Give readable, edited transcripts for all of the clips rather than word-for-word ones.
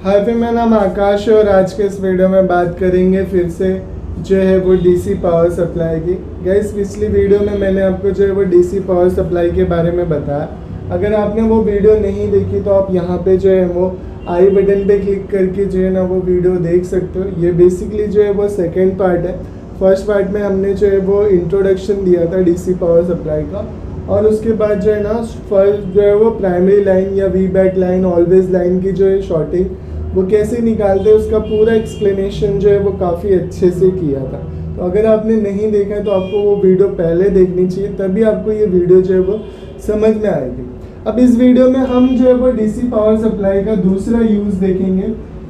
Hi friend, मेरा नाम आकाश है और आज के इस वीडियो में बात करेंगे फिर से जो है वो डीसी पावर सप्लाई की। गाइस, पिछली वीडियो में मैंने आपको जो है वो डीसी पावर सप्लाई के बारे में बताया। अगर आपने वो वीडियो नहीं देखी तो आप यहाँ पे जो है वो आई बटन पे क्लिक करके जो है ना वो वीडियो देख सकते हो। ये बेसिकली जो है वो सेकेंड पार्ट है। फर्स्ट पार्ट में हमने जो है वो इंट्रोडक्शन दिया था डीसी पावर सप्लाई का, और उसके बाद जो है ना फर्स्ट जो है वो प्राइमरी लाइन या V back line always line की जो है शॉर्टिंग वो कैसे निकालते हैं उसका पूरा एक्सप्लेनेशन जो है वो काफ़ी अच्छे से किया था। तो अगर आपने नहीं देखा है तो आपको वो वीडियो पहले देखनी चाहिए, तभी आपको ये वीडियो जो है वो समझ में आएगी। अब इस वीडियो में हम जो है वो डीसी पावर सप्लाई का दूसरा यूज़ देखेंगे।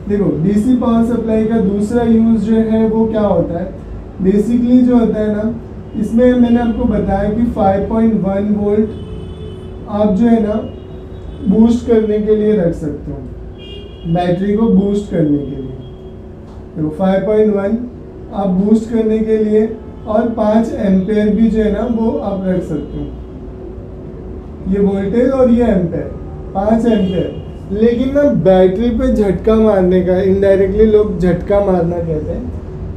देखो, डीसी पावर सप्लाई का दूसरा यूज़ जो है वो क्या होता है, बेसिकली जो होता है ना, इसमें मैंने आपको बताया कि 5.1 वोल्ट आप जो है ना बूस्ट करने के लिए रख सकते हो, बैटरी को बूस्ट करने के लिए। देखो 5.1 आप बूस्ट करने के लिए, और 5 एम्पेयर भी जो है ना वो आप रख सकते हो। ये वोल्टेज और ये एम्पेयर, 5 एम्पेयर। लेकिन ना बैटरी पे झटका मारने का, इनडायरेक्टली लोग झटका मारना कहते हैं,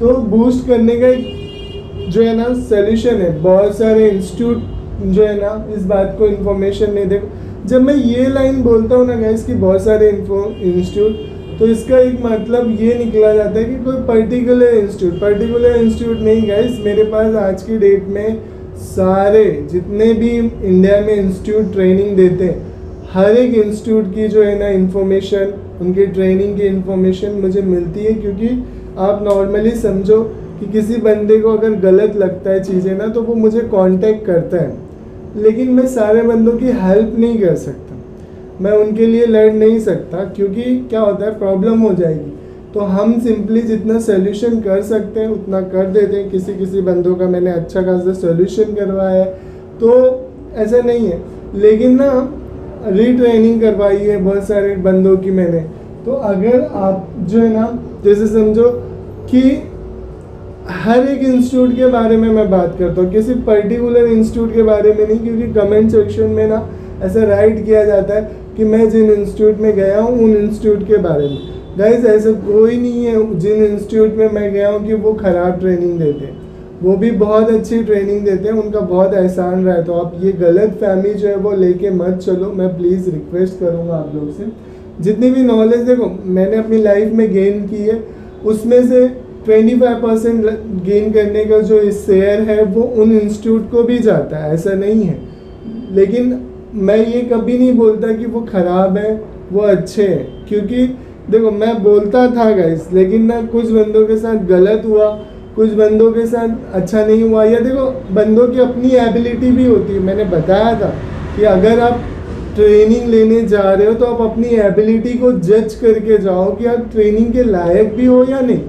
तो बूस्ट करने का जो है ना सोल्यूशन है। बहुत सारे इंस्टीट्यूट जो है ना इस बात को इन्फॉर्मेशन नहीं दे। जब मैं ये लाइन बोलता हूँ ना गाइस कि बहुत सारे इंस्टीट्यूट, तो इसका एक मतलब ये निकला जाता है कि कोई पर्टिकुलर इंस्टीट्यूट नहीं गाइस। मेरे पास आज की डेट में सारे जितने भी इंडिया में इंस्टीट्यूट ट्रेनिंग देते हैं, हर एक इंस्टीट्यूट की जो है ना इंफॉर्मेशन, उनकी ट्रेनिंग की इंफॉर्मेशन मुझे मिलती है। क्योंकि आप नॉर्मली समझो कि किसी बंदे को अगर गलत लगता है चीज़ें ना, तो वो मुझे कांटेक्ट करता है, लेकिन मैं सारे बंदों की हेल्प नहीं कर सकता, मैं उनके लिए लड़ नहीं सकता, क्योंकि क्या होता है प्रॉब्लम हो जाएगी। तो हम सिंपली जितना सोल्यूशन कर सकते हैं उतना कर देते हैं। किसी बंदों का मैंने अच्छा खासा सोल्यूशन करवाया है, तो ऐसा नहीं है। लेकिन ना रीट्रेनिंग करवाई है बहुत सारे बंदों की मैंने। तो अगर आप जो है ना, जैसे समझो कि हर एक इंस्टीट्यूट के बारे में मैं बात करता हूँ, किसी पर्टिकुलर इंस्टीट्यूट के बारे में नहीं, क्योंकि कमेंट सेक्शन में ना ऐसा राइट किया जाता है कि मैं जिन इंस्टीट्यूट में गया हूँ उन इंस्टीट्यूट के बारे में। गाइस, ऐसा कोई नहीं है जिन इंस्टीट्यूट में मैं गया हूँ कि वो ख़राब ट्रेनिंग देते हैं, वो भी बहुत अच्छी ट्रेनिंग देते हैं, उनका बहुत एहसान रहा है। तो आप ये गलत फहमी जो है वो लेके मत चलो, मैं प्लीज़ रिक्वेस्ट करूँगा आप लोग से। जितनी भी नॉलेज देखो मैंने अपनी लाइफ में गेन की है, उसमें से 25% गेन करने का जो शेयर है वो उन इंस्टीट्यूट को भी जाता है, ऐसा नहीं है। लेकिन मैं ये कभी नहीं बोलता कि वो ख़राब है, वो अच्छे हैं। क्योंकि देखो मैं बोलता था गाइस, लेकिन ना कुछ बंदों के साथ गलत हुआ, कुछ बंदों के साथ अच्छा नहीं हुआ। या देखो बंदों की अपनी एबिलिटी भी होती है। मैंने बताया था कि अगर आप ट्रेनिंग लेने जा रहे हो तो आप अपनी एबिलिटी को जज करके जाओ कि आप ट्रेनिंग के लायक भी हो या नहीं।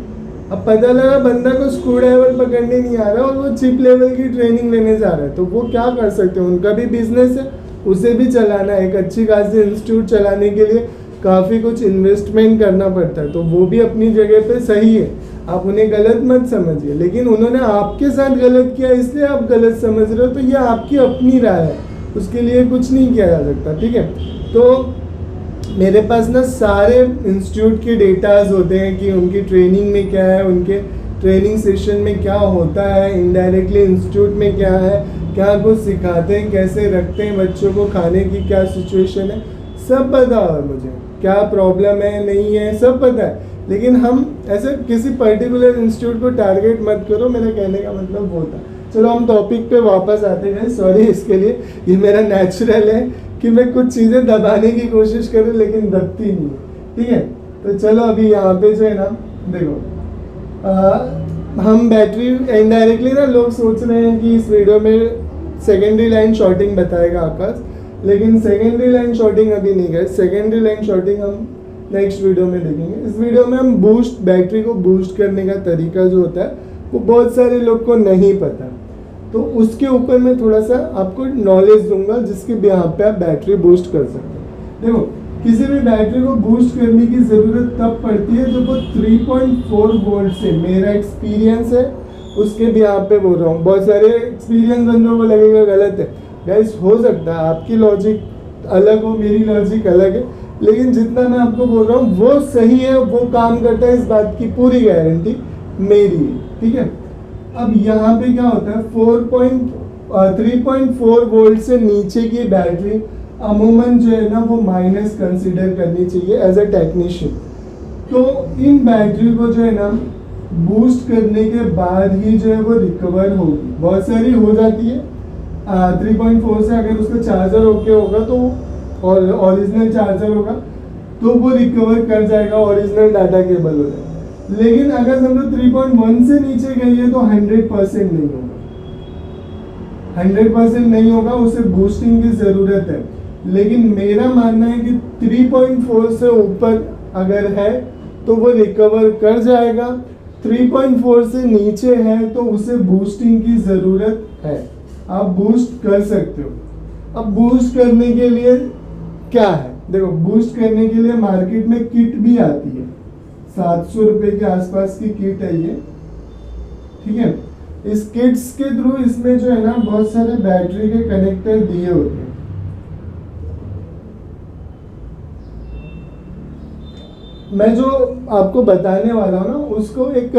अब पता लगा बंदा को स्क्रू ड्राइवर पकड़ने नहीं आ रहा और वो चिप लेवल की ट्रेनिंग लेने जा रहा है, तो वो क्या कर सकते हैं, उनका भी बिजनेस है, उसे भी चलाना है। एक अच्छी खासी इंस्टीट्यूट चलाने के लिए काफ़ी कुछ इन्वेस्टमेंट करना पड़ता है, तो वो भी अपनी जगह पे सही है, आप उन्हें गलत मत समझिए। लेकिन उन्होंने आपके साथ गलत किया इसलिए आप गलत समझ रहे हो, तो ये आपकी अपनी राय है, उसके लिए कुछ नहीं किया जा सकता, ठीक है। तो मेरे पास ना सारे इंस्टीट्यूट के डेटाज होते हैं कि उनकी ट्रेनिंग में क्या है, उनके ट्रेनिंग सेशन में क्या होता है, इनडायरेक्टली इंस्टीट्यूट में क्या है, क्या कुछ सिखाते हैं, कैसे रखते हैं बच्चों को, खाने की क्या सिचुएशन है, सब पता है मुझे, क्या प्रॉब्लम है नहीं है सब पता है। लेकिन हम ऐसे किसी पर्टिकुलर इंस्टीट्यूट को टारगेट मत करो, मेरा कहने का मतलब वो था। चलो हम टॉपिक पे वापस आते हैं। सॉरी इसके लिए, ये मेरा नेचुरल है कि मैं कुछ चीज़ें दबाने की कोशिश करूँ लेकिन दबती नहीं है, ठीक है। तो चलो अभी यहाँ पे जो है ना देखो, हम बैटरी इनडायरेक्टली ना लोग सोच रहे हैं कि इस वीडियो में सेकेंडरी लाइन शॉर्टिंग बताएगा आकाश, लेकिन सेकेंडरी लाइन शॉर्टिंग अभी नहीं गए। सेकेंडरी लाइन शॉर्टिंग हम नेक्स्ट वीडियो में देखेंगे। इस वीडियो में हम बैटरी को बूस्ट करने का तरीका जो होता है वो बहुत सारे लोग को नहीं पता, तो उसके ऊपर मैं थोड़ा सा आपको नॉलेज दूंगा जिसके बिहार पे आप बैटरी बूस्ट कर सकते हैं। देखो किसी भी बैटरी को बूस्ट करने की ज़रूरत तब पड़ती है जब वो 3.4 वोल्ट से, मेरा एक्सपीरियंस है उसके बिहार पे बोल रहा हूँ। बहुत सारे एक्सपीरियंस बंदों को लगेगा गलत है, गाइस हो सकता है आपकी लॉजिक अलग हो, मेरी लॉजिक अलग है, लेकिन जितना मैं आपको बोल रहा हूँ वो सही है, वो काम करता है, इस बात की पूरी गारंटी मेरी है, ठीक है। अब यहाँ पे क्या होता है, 3.4 वोल्ट से नीचे की बैटरी अमूमन जो है ना वो माइनस कंसिडर करनी चाहिए एज ए टेक्नीशियन। तो इन बैटरी को जो है ना बूस्ट करने के बाद ही जो है वो रिकवर होगी। बहुत सारी हो जाती है 3.4 से, अगर उसका चार्जर ओके होगा तो और ओरिजिनल चार्जर होगा तो वो रिकवर कर जाएगा, ओरिजिनल डाटा केबल हो जाएगा। लेकिन अगर समझो 3.1 से नीचे गई है तो 100% नहीं होगा, 100% नहीं होगा, उसे बूस्टिंग की ज़रूरत है। लेकिन मेरा मानना है कि 3.4 से ऊपर अगर है तो वो रिकवर कर जाएगा, 3.4 से नीचे है तो उसे बूस्टिंग की ज़रूरत है। आप बूस्ट कर सकते हो। अब बूस्ट करने के लिए क्या है, देखो बूस्ट करने के लिए मार्केट में किट भी आती है, 700 रुपये के आसपास की किट है ये, ठीक है। इस किट्स के थ्रू इसमें जो है ना बहुत सारे बैटरी के कनेक्टर दिए होते हैं। मैं जो आपको बताने वाला हूँ ना उसको एक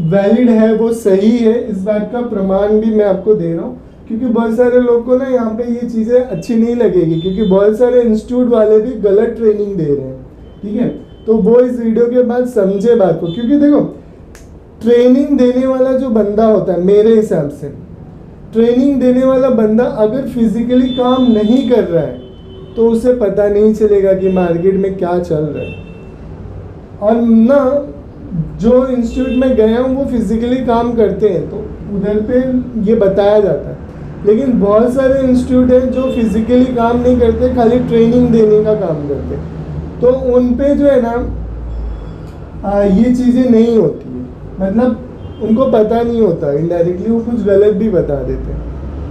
वैलिड है, वो सही है, इस बात का प्रमाण भी मैं आपको दे रहा हूँ। क्योंकि बहुत सारे लोग को ना यहाँ पे ये चीज़ें अच्छी नहीं लगेगी, क्योंकि बहुत सारे इंस्टीट्यूट वाले भी गलत ट्रेनिंग दे रहे हैं, ठीक है। तो वो इस वीडियो के बाद समझे बात को, क्योंकि देखो ट्रेनिंग देने वाला जो बंदा होता है, मेरे हिसाब से ट्रेनिंग देने वाला बंदा अगर फिजिकली काम नहीं कर रहा है तो उसे पता नहीं चलेगा कि मार्केट में क्या चल रहा है। और ना जो इंस्टीट्यूट में गए हूँ वो फिजिकली काम करते हैं तो उधर पे ये बताया जाता है। लेकिन बहुत सारे इंस्टीट्यूट हैं जो फिजिकली काम नहीं करते, खाली ट्रेनिंग देने का काम करते हैं, तो उन पे जो है ना ये चीज़ें नहीं होती है, मतलब उनको पता नहीं होता, इनडायरेक्टली वो कुछ गलत भी बता देते हैं,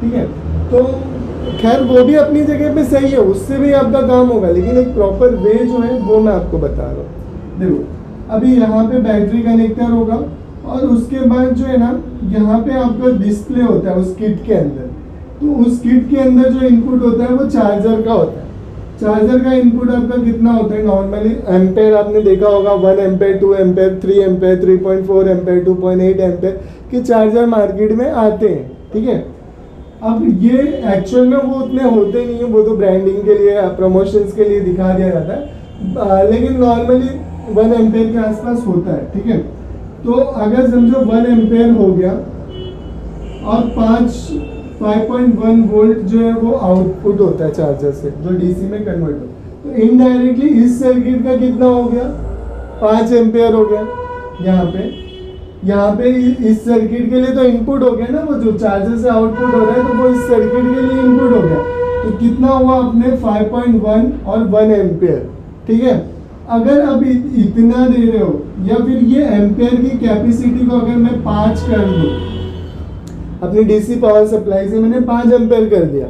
ठीक है। तो खैर वो भी अपनी जगह पे सही है, उससे भी आपका काम होगा, लेकिन एक प्रॉपर वे जो है वो मैं आपको बता रहा हूँ। देखो अभी यहाँ पे बैटरी कनेक्टर होगा और उसके बाद जो है ना यहाँ पे आपका डिस्प्ले होता है उस किट के अंदर। तो उस किट के अंदर जो इनपुट होता है वो चार्जर का होता है। चार्जर का इनपुट आपका कितना होता है, नॉर्मली एम्पेयर आपने देखा होगा, 1 ampere, 2 ampere, 3 ampere, 3.4 ampere, 2.8 ampere के चार्जर मार्केट में आते हैं, ठीक है। अब ये एक्चुअल में वो उतने होते नहीं है, वो तो ब्रांडिंग के लिए, प्रमोशंस के लिए दिखा दिया जाता है, लेकिन नॉर्मली 1 एम्पेयर के आसपास होता है, ठीक है। तो अगर समझो 1 एम्पेयर हो गया और 5.1 वोल्ट जो है वो आउटपुट होता है चार्जर से, जो डीसी में कन्वर्ट हो, तो इनडायरेक्टली इस सर्किट का कितना हो गया, 5 एम्पेयर हो गया। यहाँ पे इस सर्किट के लिए तो इनपुट हो गया ना, वो जो चार्जर से आउटपुट हो रहा है, तो वो इस सर्किट के लिए इनपुट हो गया। तो कितना हुआ अपने 5.1 और 1 एम्पेयर, ठीक है। अगर अब इतना दे रहे हो, या फिर ये एम्पेयर की कैपेसिटी को अगर मैं 5 कर दूं, अपनी डीसी पावर सप्लाई से मैंने 5 एम्पेयर कर दिया,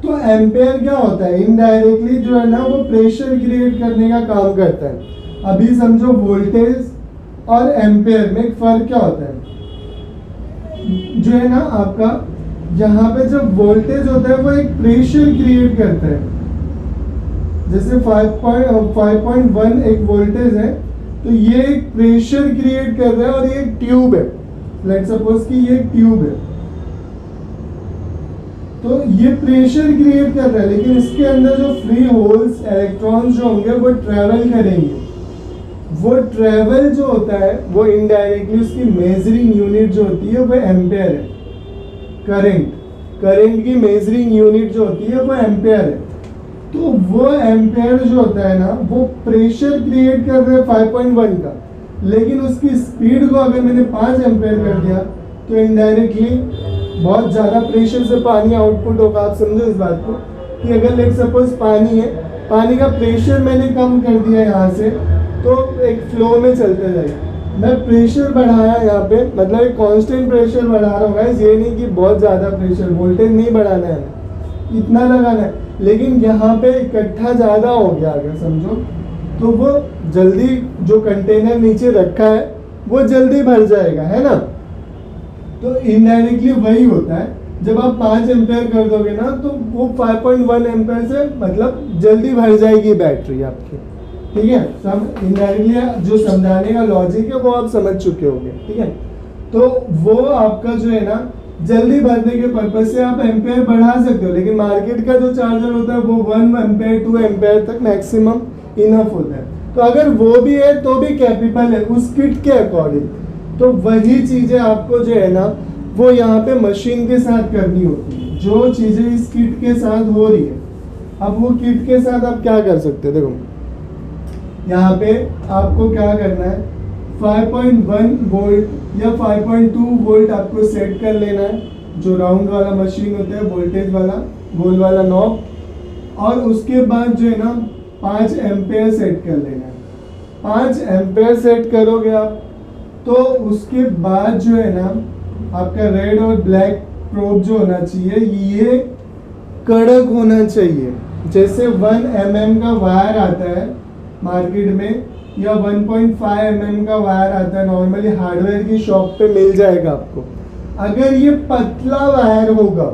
तो एम्पेयर क्या होता है, इनडायरेक्टली जो है ना वो प्रेशर क्रिएट करने का काम करता है। अभी समझो वोल्टेज और एम्पेयर में फर्क क्या होता है, जो है ना आपका यहाँ पे जब वोल्टेज होता है वो एक प्रेशर क्रिएट करता है। जैसे 5.1 एक वोल्टेज है, तो ये एक प्रेशर क्रिएट कर रहा है, और ये एक ट्यूब है, लेट्स सपोज कि ये एक ट्यूब है, तो ये प्रेशर क्रिएट कर रहा है, लेकिन इसके अंदर जो फ्री होल्स, इलेक्ट्रॉन्स जो होंगे वो ट्रेवल करेंगे। वो ट्रेवल जो होता है वो इनडायरेक्टली उसकी मेजरिंग यूनिट जो होती है वो एम्पेयर है। करंट की मेजरिंग यूनिट जो होती है वो एम्पेयर है। तो वो एम्पेयर जो होता है ना वो प्रेशर क्रिएट कर रहा है 5.1 का, लेकिन उसकी स्पीड को अगर मैंने 5 एम्पेयर कर दिया तो इनडायरेक्टली बहुत ज़्यादा प्रेशर से पानी आउटपुट होगा। आप समझो इस बात को कि अगर लेट सपोज पानी है, पानी का प्रेशर मैंने कम कर दिया यहाँ से, तो एक फ्लो में चलते जाएगा। मैं प्रेशर बढ़ाया यहाँ पे, मतलब एक कांस्टेंट प्रेशर बढ़ा रहा हूँ गाइस, ये नहीं कि बहुत ज़्यादा प्रेशर, वोल्टेज नहीं बढ़ाना है, इतना लगाना है, लेकिन यहाँ पे इकट्ठा ज़्यादा हो गया अगर समझो, तो वो जल्दी जो कंटेनर नीचे रखा है वो जल्दी भर जाएगा, है ना। तो इनडायरेक्टली वही होता है। जब आप 5 एम्पेयर कर दोगे ना तो वो 5.1 एम्पेयर से मतलब जल्दी भर जाएगी बैटरी आपकी। ठीक है, सब इनडायरेक्टली जो समझाने का लॉजिक है वो आप समझ चुके होंगे। ठीक है, तो वो आपका जो है ना जल्दी भरने के पर्पज से आप एम्पेयर बढ़ा सकते हो, लेकिन मार्केट का जो चार्जर होता है वो 1 एम्पेयर 2 एम्पेयर तक मैक्सिमम इनफ होता है। तो अगर वो भी है तो भी कैपेबल है उस किट के अकॉर्डिंग। तो वही चीजें आपको जो है ना वो यहाँ पे मशीन के साथ करनी होती है, जो चीजें इस किट के साथ हो रही है। अब वो किट के साथ आप क्या कर सकते हो, देखो यहाँ पे आपको क्या करना है, 5.1 वोल्ट या 5.2 वोल्ट आपको सेट कर लेना है, जो राउंड वाला मशीन होता है, वोल्टेज वाला गोल वाला नॉब। और उसके बाद जो है ना 5 एम्पेयर सेट कर लेना है। 5 एम्पेयर सेट करोगे आप तो उसके बाद जो है ना आपका रेड और ब्लैक प्रोब जो होना चाहिए ये कड़क होना चाहिए। जैसे 1 mm का वायर आता है मार्केट में या 1.5 mm का वायर आता है नॉर्मली हार्डवेयर की शॉप पे मिल जाएगा आपको। अगर ये पतला वायर होगा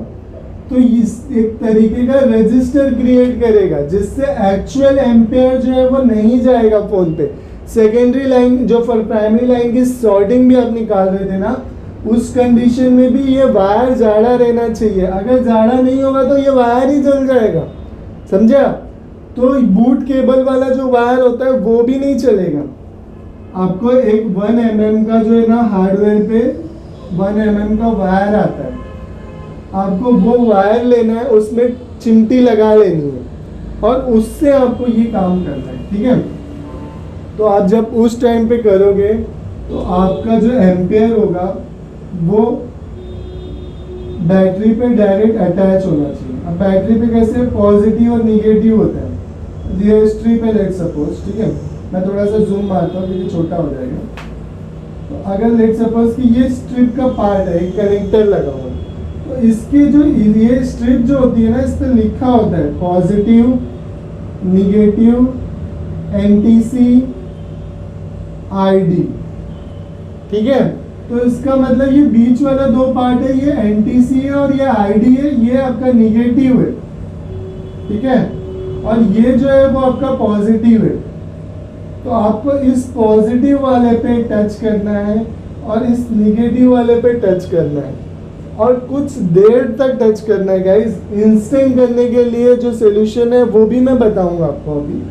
तो इस एक तरीके का रेजिस्टर क्रिएट करेगा जिससे एक्चुअल एम्पेयर जो है वो नहीं जाएगा फोन पे। सेकेंडरी लाइन जो प्राइमरी लाइन की सॉर्टिंग भी आप निकाल रहे थे ना, उस कंडीशन में भी ये वायर जाड़ा रहना चाहिए। अगर जाड़ा नहीं होगा तो ये वायर ही जल जाएगा, समझे आप? तो बूट केबल वाला जो वायर होता है वो भी नहीं चलेगा। आपको एक 1 mm का जो है ना हार्डवेयर पे 1 mm का वायर आता है, आपको वो वायर लेना है, उसमें चिमटी लगा लेनी है और उससे आपको ये काम करना है। ठीक है, तो आप जब उस टाइम पे करोगे तो आपका जो एम्पेयर होगा वो बैटरी पे डायरेक्ट अटैच होना चाहिए। अब बैटरी पे कैसे पॉजिटिव और निगेटिव होता है, रजिस्ट्री पे लेट सपोज, ठीक है, मैं थोड़ा सा जूम मारता हूँ क्योंकि छोटा हो जाएगा। तो अगर लेट सपोज कि ये स्ट्रिप का पार्ट है, कनेक्टर लगा हुआ है, तो इसकी जो ये स्ट्रिप जो होती है ना इस पर लिखा होता है पॉजिटिव, निगेटिव, एनटीसी, आईडी। ठीक है, तो इसका मतलब ये बीच वाला 2 पार्ट है, ये एनटीसी है और ये आईडी है, ये आपका निगेटिव है। ठीक है, और ये जो है वो आपका पॉजिटिव है। तो आपको इस पॉजिटिव वाले पे टच करना है और इस निगेटिव वाले पे टच करना है और कुछ देर तक टच करना है गाइस। इंस्टेंट करने के लिए जो सोल्यूशन है वो भी मैं बताऊंगा आपको अभी,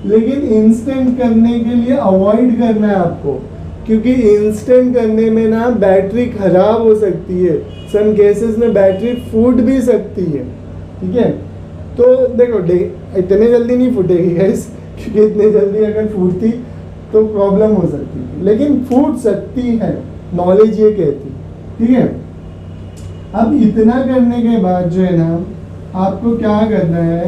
लेकिन इंस्टेंट करने के लिए अवॉइड करना है आपको, क्योंकि इंस्टेंट करने में ना बैटरी खराब हो सकती है, सम केसेस में बैटरी फूट भी सकती है। ठीक है, तो देखो इतने जल्दी नहीं फूटेगी गाइस, क्योंकि इतने जल्दी अगर फूटती तो प्रॉब्लम हो सकती है, लेकिन फूट सकती है, नॉलेज ये कहती। ठीक है, अब इतना करने के बाद जो है ना आपको क्या करना है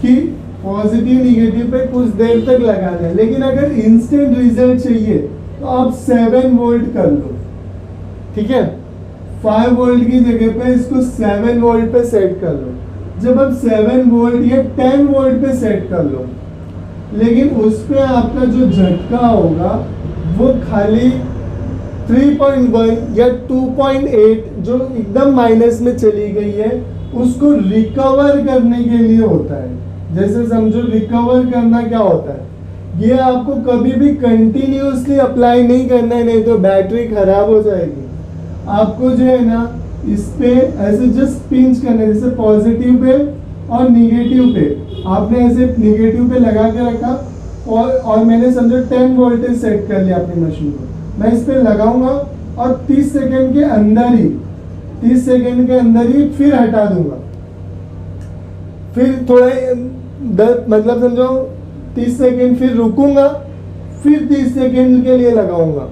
कि पॉजिटिव निगेटिव पे कुछ देर तक लगाना है, लेकिन अगर इंस्टेंट रिजल्ट चाहिए तो आप 7 वोल्ट कर लो। ठीक है, 5 वोल्ट की जगह पे इसको 7 वोल्ट पे सेट कर लो। जब आप 7 वोल्ट या 10 वोल्ट पे सेट कर लो, लेकिन उस पे आपका जो झटका होगा वो खाली 3.1 या 2.8 जो एकदम माइनस में चली गई है उसको रिकवर करने के लिए होता है। जैसे समझो रिकवर करना क्या होता है, ये आपको कभी भी कंटिन्यूअसली अप्लाई नहीं करना है, नहीं तो बैटरी खराब हो जाएगी। आपको जो है ना इस पे ऐसे जस्ट पिंच करना है, जैसे पॉजिटिव पे और निगेटिव पे आपने ऐसे निगेटिव पे लगा के रखा और मैंने समझो 10 वोल्टेज सेट कर लिया अपनी मशीन को। मैं इस पे लगाऊंगा और 30 सेकेंड के अंदर ही फिर हटा दूंगा। फिर थोड़ा मतलब समझो 30 सेकेंड, फिर रुकूंगा, फिर 30 सेकेंड के लिए लगाऊंगा।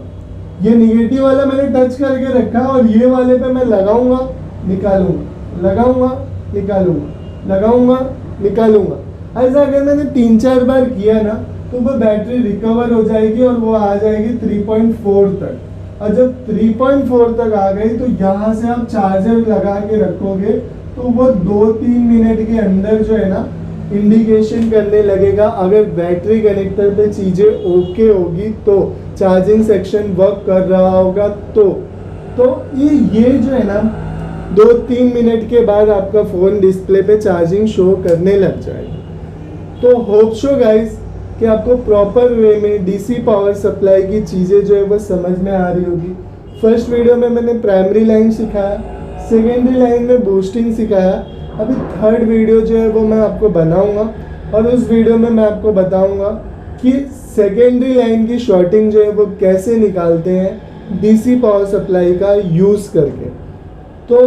ये निगेटिव वाला मैंने टच करके रखा और ये वाले पे मैं लगाऊंगा निकालूंगा, लगाऊंगा निकालूंगा, लगाऊंगा निकालूंगा। ऐसा अगर मैंने 3-4 बार किया ना तो वो बैटरी रिकवर हो जाएगी और वो आ जाएगी 3.4 तक। और जब 3.4 तक आ गई तो यहाँ से आप चार्जर लगा के रखोगे तो वो 2-3 मिनट के अंदर जो है ना इंडिकेशन करने लगेगा। अगर बैटरी कनेक्टर पे चीजें ओके होगी तो, चार्जिंग सेक्शन वर्क कर रहा होगा तो ये जो है ना 2-3 मिनट के बाद आपका फ़ोन डिस्प्ले पे चार्जिंग शो करने लग जाएगा। तो होप सो गाइस कि आपको प्रॉपर वे में डीसी पावर सप्लाई की चीज़ें जो है वो समझ में आ रही होगी। फर्स्ट वीडियो में मैंने प्राइमरी लाइन सिखाया, सेकेंडरी लाइन में बूस्टिंग सिखाया। अभी थर्ड वीडियो जो है वो मैं आपको बनाऊंगा और उस वीडियो में मैं आपको बताऊंगा कि सेकेंडरी लाइन की शॉर्टिंग जो है वो कैसे निकालते हैं डीसी पावर सप्लाई का यूज़ करके। तो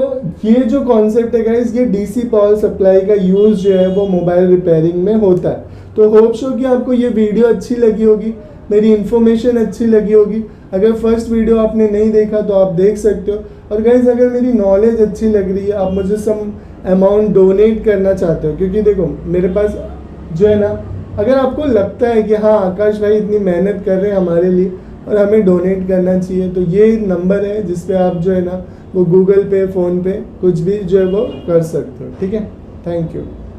ये जो कॉन्सेप्ट है गाइस, ये डीसी पावर सप्लाई का यूज़ जो है वो मोबाइल रिपेयरिंग में होता है। तो होप सो कि आपको ये वीडियो अच्छी लगी होगी, मेरी इन्फॉर्मेशन अच्छी लगी होगी। अगर फर्स्ट वीडियो आपने नहीं देखा तो आप देख सकते हो। और गाइस अगर मेरी नॉलेज अच्छी लग रही है, आप मुझे सम अमाउंट डोनेट करना चाहते हो, क्योंकि देखो मेरे पास जो है ना, अगर आपको लगता है कि हाँ आकाश भाई इतनी मेहनत कर रहे हैं हमारे लिए और हमें डोनेट करना चाहिए, तो ये नंबर है जिस पे आप जो है ना वो गूगल पे, फ़ोन पे कुछ भी जो है वो कर सकते हो। ठीक है, थैंक यू।